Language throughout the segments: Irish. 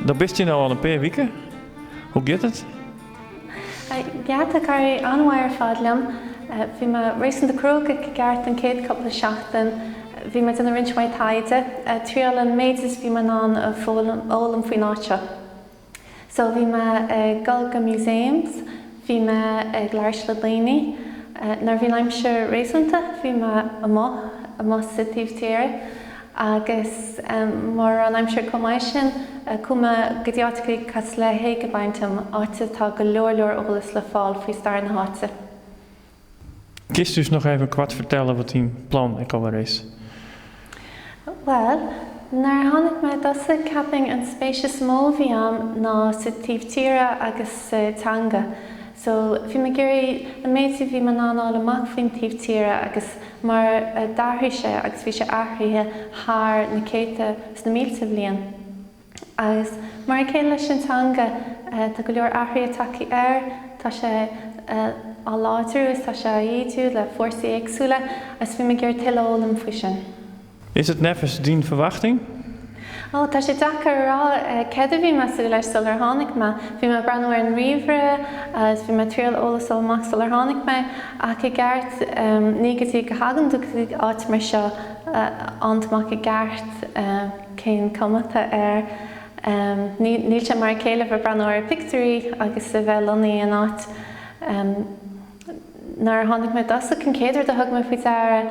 Daar bist je nou al een paar weken. Hoe gaat het? Ja, dat kan je aanwaaien vadelen. We me racen de kroeg gegaard een keer koppel schachten. We met een rinch met tijden. Trial en meisjes we me aan volen olem finaatje. So we me galga museums. We me glarsladini. Naar we lijmsje racente. We me amo sitieftieren. Agus mar an aimsir comisisin cuma godiatri cas le héige baintam áte tá go leor ólas le fáil fao star na háte. Kist dus nog even kwart vertellen wat die plan alweer is? Wel, naar hannig me dasa capping an spacious móviam na sitíftira agus tanga. So, fi me geri a meidsi fi man an all amach fin tíftira agus mar darhi sé agus fi sé ahrithe haar na céite sna mílte blian. Agus mar céile sin tanga tá go leor ahrithe taki tá sé á láidirú tá sé íú le fórsaí éagsúla as fi me gur tiile ólam fao sin. Is het neffens dien verwachting? Tá sé dachar rá ceidir bhí me leis solar tháinig me, bhí me breanú ar an riomhre, as bhí me trial ólas amach solar tháinig me, ach i gceart nígatí go hagan dúgatí áit mar seo antamach i gceart cén comata ar níl sé mar céile bhar breanú ar picturí agus sa bheith lonaí an áit. Nar tháinig me dasa cin céidir de thug me faoi deara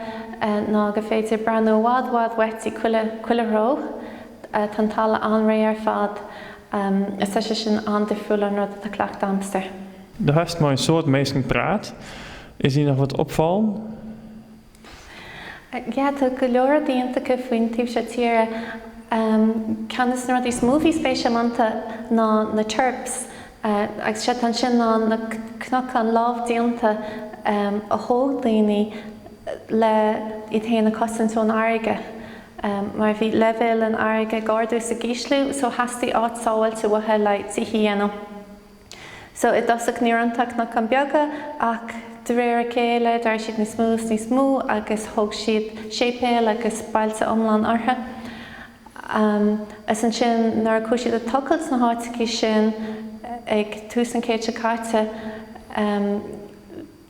ná go féidir breanú wad wetí cuile ró. Tan tala aanrei ar fad is sé sin aan de fullen rud a klacht amster. De hast maar een soort mensen praat. Is hier nog wat opvallen? Ja, de gloria diëntige fuintief shatiere kan is nog die movie specialmente na chirps. Ik zet dan sin na knak aan love diënte a hoog dini le it heen kosten zo'n aardige. Maar bhí level an airge gardú sa gíslú, so hasí ásáil sa wathe le tíhíanam. So I dasach níorantach na an beaga ach de réir céile dar siad ní smú agus thug siad sépéil agus bailsa omlan ortha. As an sin nar cúisiad a tucailt na háiticí sin ag túsan céite cáte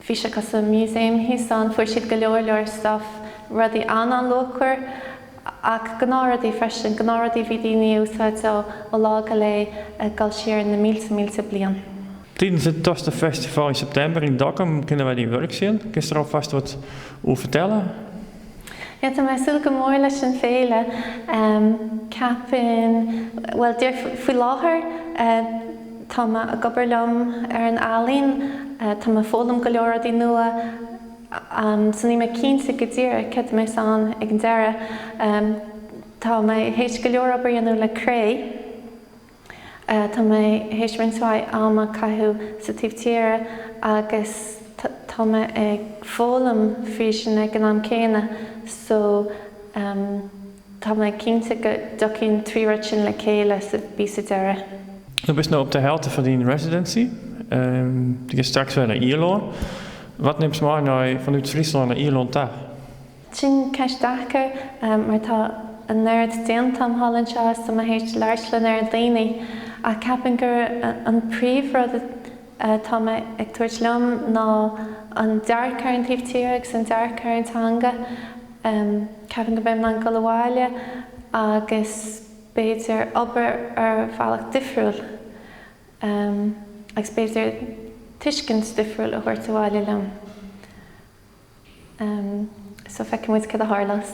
bhí sé cos a muséim hí san fuair siad go leor stuff rudí an lóchar ach gnáradí freisin, gnáradí bhí daoine úsáid ó lága le gal siar na mílte blian. Tijdens het TOSTA-festival in september in Dokkum kunnen wij die werk zien. Kun je er alvast wat over vertellen? Ja, tá mai sulca mór leis an féile capin, well, dear fui láthair tá a gobarlumm ar an alín, tá a fólam go leoradí nua san ní me cínta go dtíre ce mé san ag an deire tá mé héis go leor aber anú le cré tá mé héis rinsáid ama caiú sa tíobhtíre agus tá mé ag fólam frísin ag an am céine so tá mé cínta go docín tríra sin le céile sa bísa deire. Je bent nu op de helft van die residentie. Die gaat straks weer naar Ierland. Wat neemt maar nou vanuit Friesland naar Ierland daar? Sin ceis dacha mar tá an nerd déantam hallan seo sa ma héist learslan ar an daoine a ceapan gur an príomhrad tá ag tuairt liom ná an dearcar an tíobhtíre agus an dearcar an tanga ceapan go bim an goháile agus béidir obair ar bhealach difriúil agus béidir tuiscint difriúil a chuirteháile liom. So feicean muid cad a hálas.